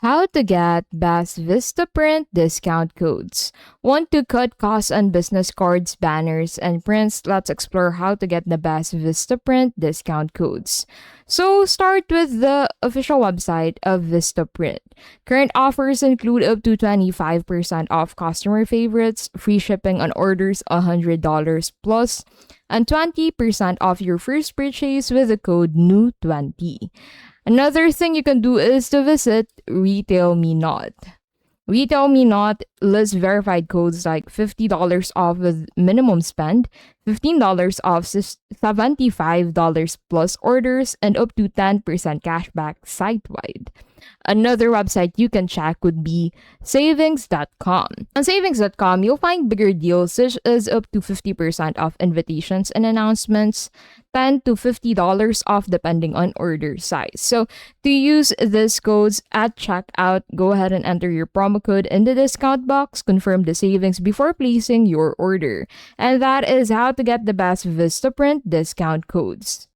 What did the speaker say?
How to get best Vistaprint discount codes. Want to cut costs on business cards, banners, and prints? Let's explore how to get the best Vistaprint discount codes. So, start with the official website of Vistaprint. Current offers include up to 25% off customer favorites, free shipping on orders $100 plus, and 20% off your first purchase with the code NEW20. Another thing you can do is to visit Retail Me Not. Retail Me Not lists verified codes like $50 off with minimum spend, $15 off $75 plus orders, and up to 10% cashback site-wide. Another website you can check would be savings.com. On savings.com, you'll find bigger deals such as up to 50% off invitations and announcements, $10 to $50 off depending on order size. So to use these codes at checkout, go ahead and enter your promo code in the discount box, confirm the savings before placing your order. And that is how to get the best Vistaprint discount codes.